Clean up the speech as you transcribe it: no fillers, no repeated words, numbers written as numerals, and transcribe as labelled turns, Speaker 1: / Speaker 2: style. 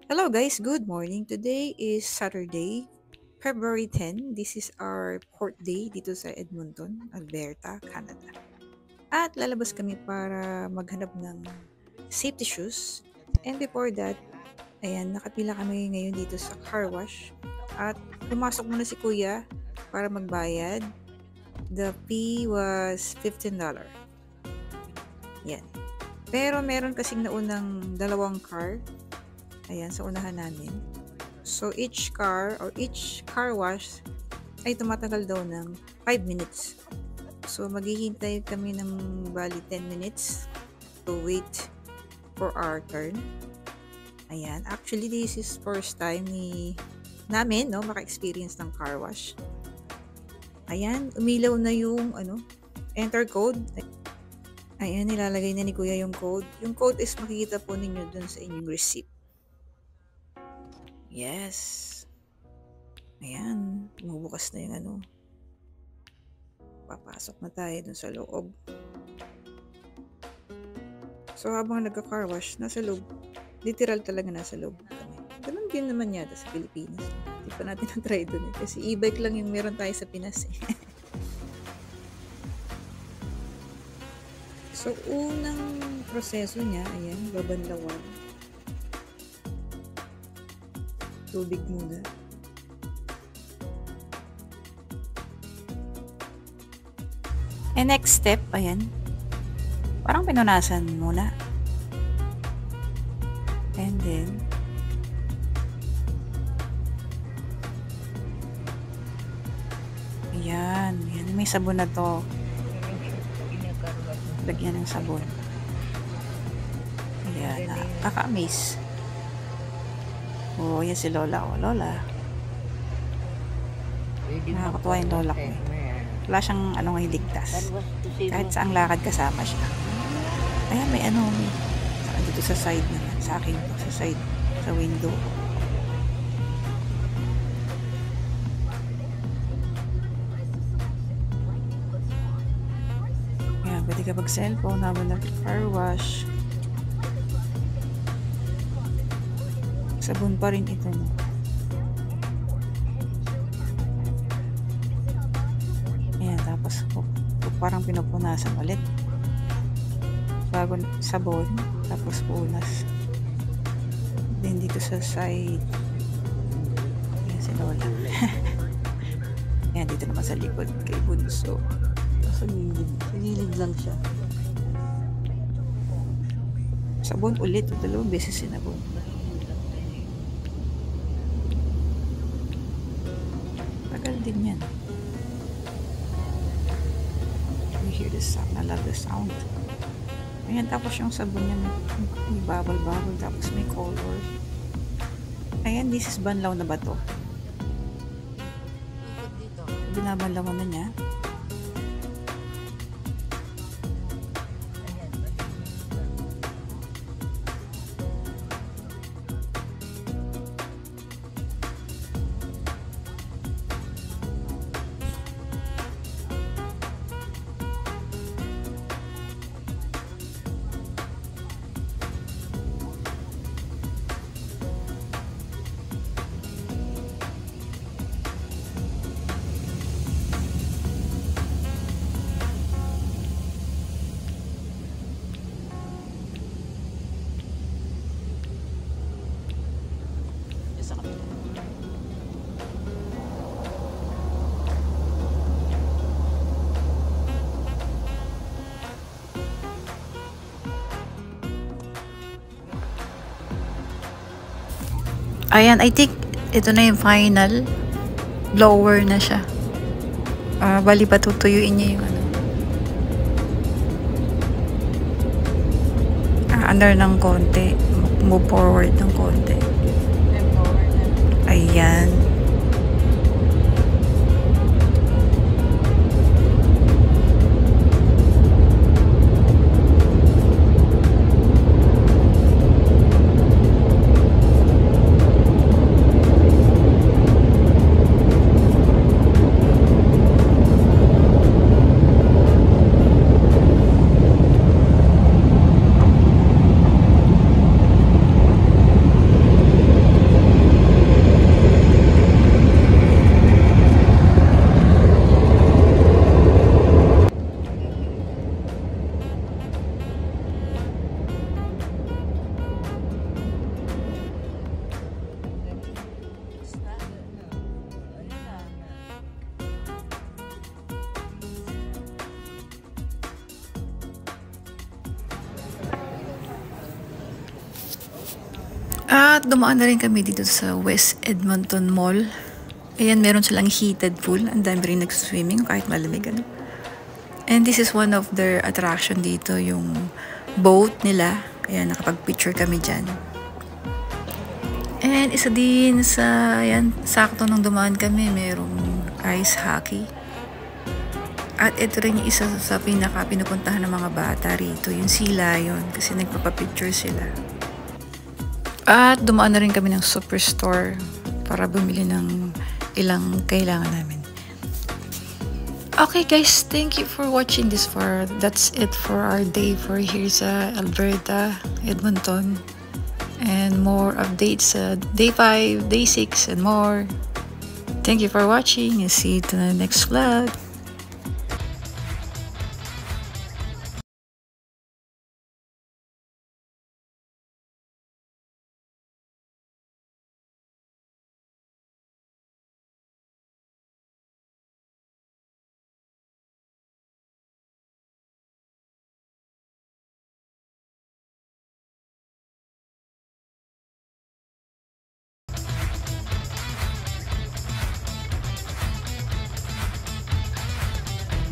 Speaker 1: Hello guys, good morning. Today is Saturday, February 10. This is our port day dito sa Edmonton, Alberta, Canada. At lalabas kami para maghanap ng safety shoes. And before that, ayan, nakapila kami ngayon dito sa car wash. At pumasok muna si Kuya para magbayad. The fee was $15. Yan. Pero meron kasing naunang dalawang car. Ayan, sa unahan namin. So, each car or each car wash ay tumatagal daw ng 5 minutes. So, maghihintay kami ng bali 10 minutes to wait for our turn. Ayan. Actually, this is first time namin, no, maka-experience ng car wash. Ayan, umilaw na yung enter code. Ayan, nilalagay na ni Kuya yung code. Yung code is makikita po ninyo dun sa inyong receipt. Yes. Ayan, bumubukas na yung papasok na tayo dun sa loob. So, habang nagka-car wash, nasa loob. Literal talaga nasa loob kami. Ganun din naman yata sa Pilipinas. Hindi pa natin na-try dun eh. Kasi e-bike lang yung meron tayo sa Pinas eh. So, unang proseso niya, ayan, babanlawan. Tubig muna. And next step, ayan, parang pinunasan muna. And then, ayan, may sabon na to. Lagyan ng sabon. Ayan, kaka-amaze. Oh, yan si Lola. Oh, Lola. Nakakatuwa yung Lola ko eh. Wala siyang iligtas. Kahit saang lakad kasama siya. Ayan, may dito sa side naman. Sa akin, sa side, sa window. Ayan, pwede ka mag-cellphone habang nag-car wash. Sabon pa rin ito, no? Ayan, tapos parang pinupunasan ulit. Bago sabon, tapos punas. Then dito sa side. Ayan si Lola. Ayan, dito naman sa likod kay Bunso. Sa gilid lang siya. Sabon ulit, dalawang beses sinabon. Tagal din yan. You hear the sound. I love the sound. Ayan, tapos yung sabon niya may bubble, tapos may color. Ayan, this is banlaw na ba to? Binabanlawan na niya. Ayan, I think ito na yung final. Blower na siya. Bali pa tutuyuin niya yung under ng konti. Move forward ng konti. Ayan. At dumaan na rin kami dito sa West Edmonton Mall. Ayan, meron silang heated pool. Ang dami rin nag-swimming kahit malamig, ano. And this is one of their attraction dito, yung boat nila. Ayan, nakapag-picture kami dyan. And isa din sa, ayan, sakto nung dumaan kami, merong ice hockey. At ito rin yung isa sa pinupuntahan ng mga bata rito, yung Sea Lion, kasi nagpapapicture sila. At dumaan na rin kami ng superstore para bumili ng ilang kailangan namin. Okay guys, thank you for watching this far. That's it for our day for here sa Alberta, Edmonton. And more updates sa day 5, day 6, and more. Thank you for watching and see you to the next vlog.